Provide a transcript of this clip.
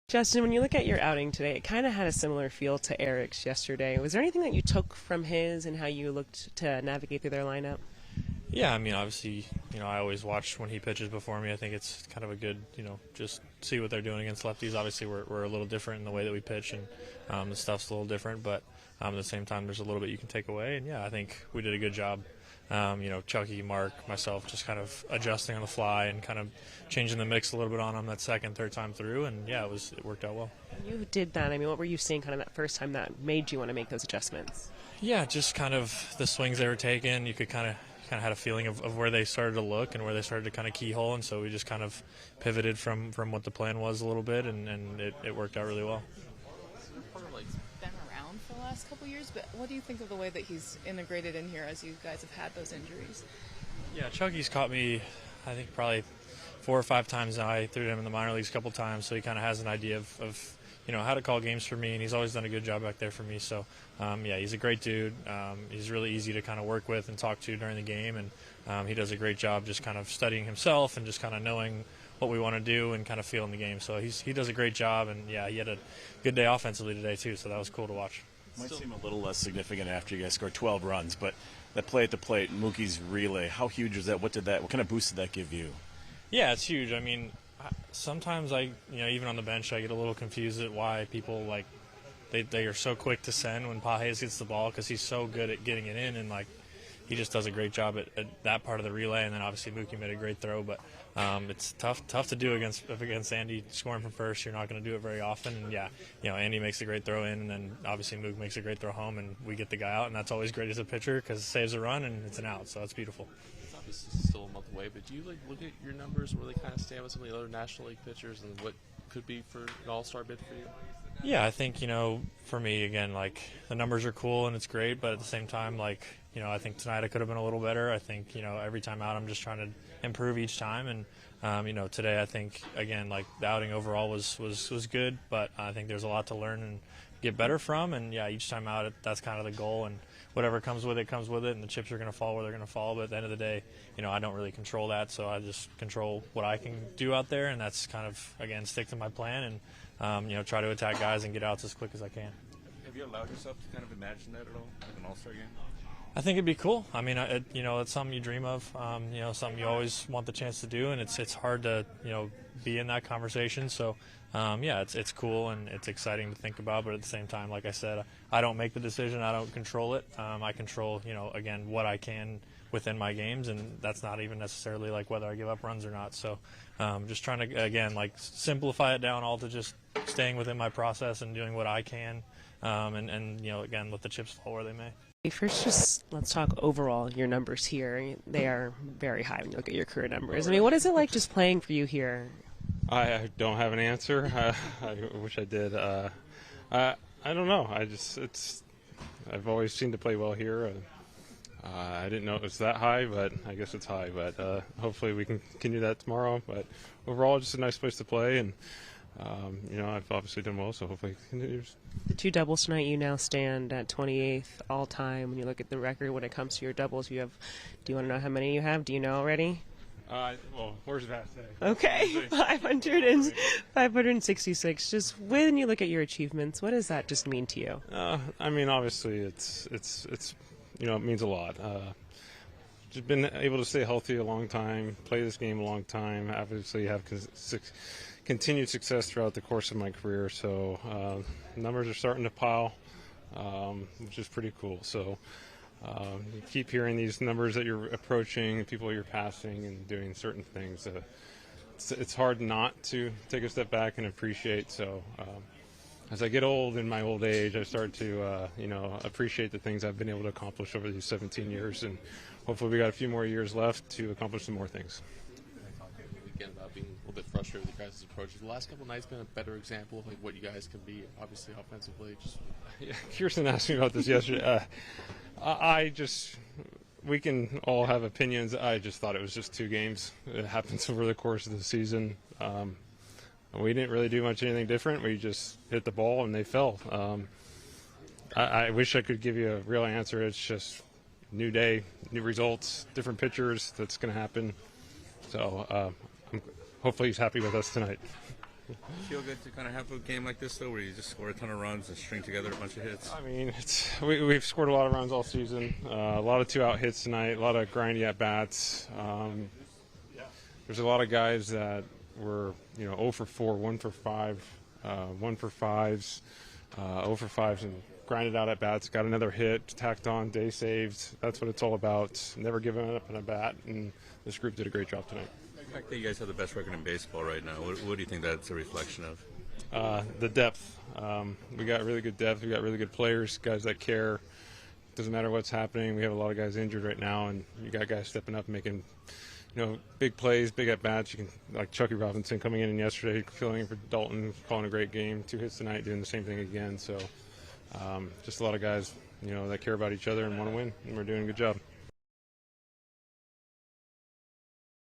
Justin, when you look at your outing today, it kind of had a similar feel to Eric's yesterday. Was there anything that you took from his and how you looked to navigate through their lineup? Yeah, I mean, obviously, I always watch when he pitches before me. I think it's kind of a good, just see what they're doing against lefties. Obviously, we're a little different in the way that we pitch, and the stuff's a little different, but at the same time, there's a little bit you can take away. And, yeah, I think we did a good job. Chucky, Mark, myself, just kind of adjusting on the fly and kind of changing the mix a little bit on them that second, third time through, and, yeah, it worked out well. You did that. I mean, what were you seeing kind of that first time that made you want to make those adjustments? Yeah, just kind of the swings they were taking. You could kind of had a feeling of where they started to look and where they started to kind of keyhole, and so we just kind of pivoted from what the plan was a little bit, and it worked out really well. He's been around for the last couple of years, but what do you think of the way that he's integrated in here as you guys have had those injuries? Yeah, Chucky's caught me, I think, probably 4 or 5 times now. I threw him in the minor leagues a couple times, so he kind of has an idea of how to call games for me, and he's always done a good job back there for me. So, yeah, he's a great dude. He's really easy to kind of work with and talk to during the game, and he does a great job just kind of studying himself and just kind of knowing what we want to do and kind of feeling the game. So he does a great job, and, yeah, he had a good day offensively today too, so that was cool to watch. It might seem a little less significant after you guys scored 12 runs, but that play at the plate, Mookie's relay, how huge was that? What kind of boost did that give you? Yeah, it's huge. I mean, sometimes even on the bench, I get a little confused at why people they are so quick to send when Pages gets the ball, because he's so good at getting it in, and he just does a great job at that part of the relay. And then obviously Mookie made a great throw, but it's tough to do against Andy scoring from first. You're not going to do it very often, and yeah, Andy makes a great throw in, and then obviously Mook makes a great throw home, and we get the guy out, and that's always great as a pitcher because it saves a run and it's an out, so it's beautiful. This is still a month away, but do you look at your numbers where they kind of stand with some of the other National League pitchers and what could be for an all-star bid for you? Yeah, I think, for me, again, the numbers are cool and it's great, but at the same time, I think tonight I could have been a little better. I think, every time out I'm just trying to improve each time, and, today I think, again, the outing overall was good, but I think there's a lot to learn and get better from, and, yeah, each time out that's kind of the goal, and whatever comes with it, and the chips are going to fall where they're going to fall, but at the end of the day, I don't really control that, so I just control what I can do out there, and that's kind of, again, stick to my plan and, try to attack guys and get outs as quick as I can. Have you allowed yourself to kind of imagine that at all, like an all-star game? I think it'd be cool. I mean, it's something you dream of, something you always want the chance to do, and it's hard to, be in that conversation. So, yeah, it's cool and it's exciting to think about, but at the same time, like I said, I don't make the decision. I don't control it. I control, again, what I can within my games, and that's not even necessarily whether I give up runs or not. So, just trying to, again, simplify it down all to just staying within my process and doing what I can, and again, let the chips fall where they may. First, let's talk overall your numbers here. They are very high when you look at your career numbers. I mean, what is it like just playing for you here? I don't have an answer. I wish I did. I don't know. I've always seemed to play well here. I didn't know it was that high, but I guess it's high. But hopefully we can continue that tomorrow. But overall, just a nice place to play, and I've obviously done well, so hopefully it continues. The 2 doubles tonight, you now stand at 28th all time. When you look at the record when it comes to your doubles, do you want to know how many you have? Do you know already? Well, where's that say? Okay, 566. Just when you look at your achievements, what does that just mean to you? I mean, obviously, it's it means a lot. Just been able to stay healthy a long time, play this game a long time, obviously have continued success throughout the course of my career. So numbers are starting to pile, which is pretty cool. So you keep hearing these numbers that you're approaching, people you're passing, and doing certain things. It's hard not to take a step back and appreciate. So as I get old, in my old age, I start to appreciate the things I've been able to accomplish over these 17 years, and hopefully we got a few more years left to accomplish some more things. Again, about being a little bit frustrated with the guys' approach. The last couple of nights been a better example of what you guys can be, obviously offensively. Yeah, Kirsten asked me about this yesterday. We can all have opinions. I just thought it was just 2 games. It happens over the course of the season. We didn't really do anything different. We just hit the ball and they fell. I wish I could give you a real answer. It's just new day, new results, different pitchers. That's going to happen. So hopefully he's happy with us tonight. Feel good to kind of have a game like this, though, where you just score a ton of runs and string together a bunch of hits? I mean, we've scored a lot of runs all season. A lot of two-out hits tonight. A lot of grindy at-bats. There's a lot of guys that were, 0 for 4, 1 for 5, 1 for 5s, 0 for 5s, and grinded out at-bats. Got another hit, tacked on, day saved. That's what it's all about. Never giving up an at-bat, and this group did a great job tonight. The fact that you guys have the best record in baseball right now, what do you think that's a reflection of? The depth. We got really good depth. We got really good players, guys that care. Doesn't matter what's happening. We have a lot of guys injured right now, and you got guys stepping up, making big plays, big at bats. You can, like Chucky Robinson coming in yesterday, filling in for Dalton, calling a great game. 2 hits tonight, doing the same thing again. So, just a lot of guys, that care about each other and want to win, and we're doing a good job.